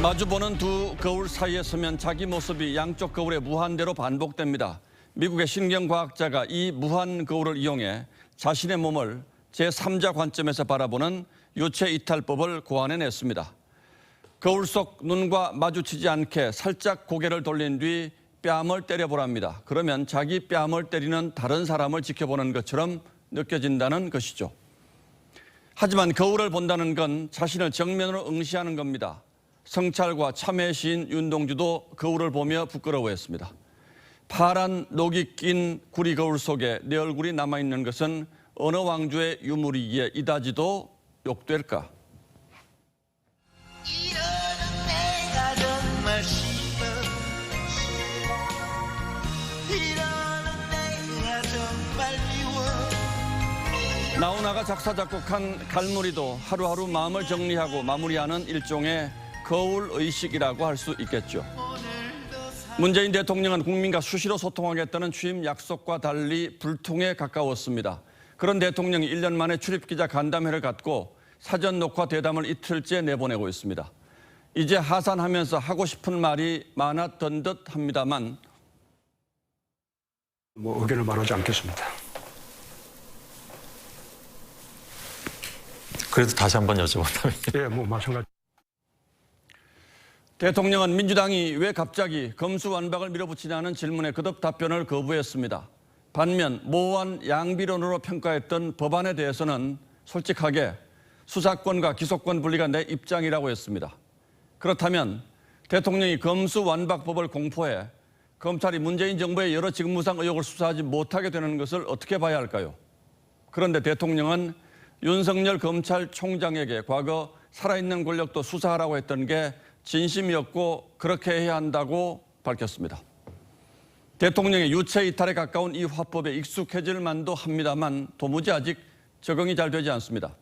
마주보는 두 거울 사이에 서면 자기 모습이 양쪽 거울에 무한대로 반복됩니다. 미국의 신경과학자가 이 무한 거울을 이용해 자신의 몸을 제3자 관점에서 바라보는 유체 이탈법을 고안해냈습니다. 거울 속 눈과 마주치지 않게 살짝 고개를 돌린 뒤 뺨을 때려보랍니다. 그러면 자기 뺨을 때리는 다른 사람을 지켜보는 것처럼 느껴진다는 것이죠. 하지만 거울을 본다는 건 자신을 정면으로 응시하는 겁니다. 성찰과 참회 시인 윤동주도 거울을 보며 부끄러워했습니다. 파란 녹이 낀 구리 거울 속에 내 얼굴이 남아있는 것은 어느 왕조의 유물이기에 이다지도 욕될까? 이러는 내가 정말 싫어. 이러는 내가 정말 미워. 나훈아가 작사 작곡한 갈무리도 하루하루 마음을 정리하고 마무리하는 일종의 거울 의식이라고 할 수 있겠죠. 문재인 대통령은 국민과 수시로 소통하겠다는 취임 약속과 달리 불통에 가까웠습니다. 그런 대통령이 1년 만에 출입기자 간담회를 갖고 사전 녹화 대담을 이틀째 내보내고 있습니다. 이제 하산하면서 하고 싶은 말이 많았던 듯 합니다만 의견을 말하지 않겠습니다. 그래도 다시 한번 여쭤본다면. 예, 마찬가지. 대통령은 민주당이 왜 갑자기 검수완박을 밀어붙이냐는 질문에 거듭 답변을 거부했습니다. 반면 모호한 양비론으로 평가했던 법안에 대해서는 솔직하게 수사권과 기소권 분리가 내 입장이라고 했습니다. 그렇다면 대통령이 검수완박법을 공포해 검찰이 문재인 정부의 여러 직무상 의혹을 수사하지 못하게 되는 것을 어떻게 봐야 할까요? 그런데 대통령은 윤석열 검찰총장에게 과거 살아있는 권력도 수사하라고 했던 게 진심이었고 그렇게 해야 한다고 밝혔습니다. 대통령의 유체 이탈에 가까운 이 화법에 익숙해질 만도 합니다만 도무지 아직 적응이 잘 되지 않습니다.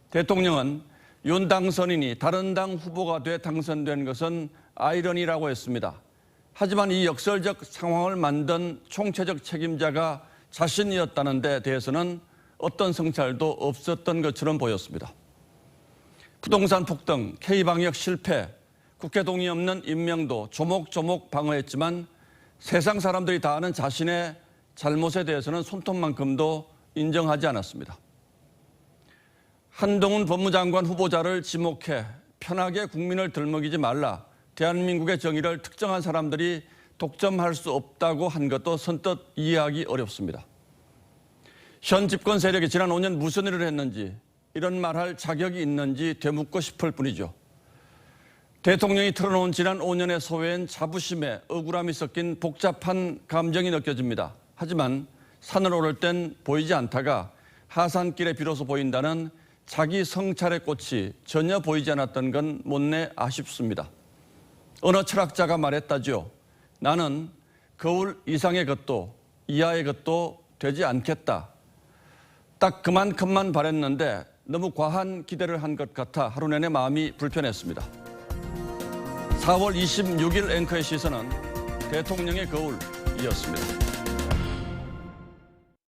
대통령은 윤 당선인이 다른 당 후보가 돼 당선된 것은 아이러니라고 했습니다. 하지만 이 역설적 상황을 만든 총체적 책임자가 자신이었다는 데 대해서는 어떤 성찰도 없었던 것처럼 보였습니다. 부동산 폭등, K방역 실패, 국회 동의 없는 임명도 조목조목 방어했지만 세상 사람들이 다 아는 자신의 잘못에 대해서는 손톱만큼도 인정하지 않았습니다. 한동훈 법무장관 후보자를 지목해 편하게 국민을 들먹이지 말라, 대한민국의 정의를 특정한 사람들이 독점할 수 없다고 한 것도 선뜻 이해하기 어렵습니다. 현 집권 세력이 지난 5년 무슨 일을 했는지 이런 말할 자격이 있는지 되묻고 싶을 뿐이죠. 대통령이 털어놓은 지난 5년의 소외엔 자부심에 억울함이 섞인 복잡한 감정이 느껴집니다. 하지만 산을 오를 땐 보이지 않다가 하산길에 비로소 보인다는 자기 성찰의 꽃이 전혀 보이지 않았던 건 못내 아쉽습니다. 어느 철학자가 말했다죠. 나는 거울 이상의 것도 이하의 것도 되지 않겠다. 딱 그만큼만 바랬는데 너무 과한 기대를 한 것 같아 하루 내내 마음이 불편했습니다. 4월 26일 앵커의 시선은 대통령의 거울이었습니다.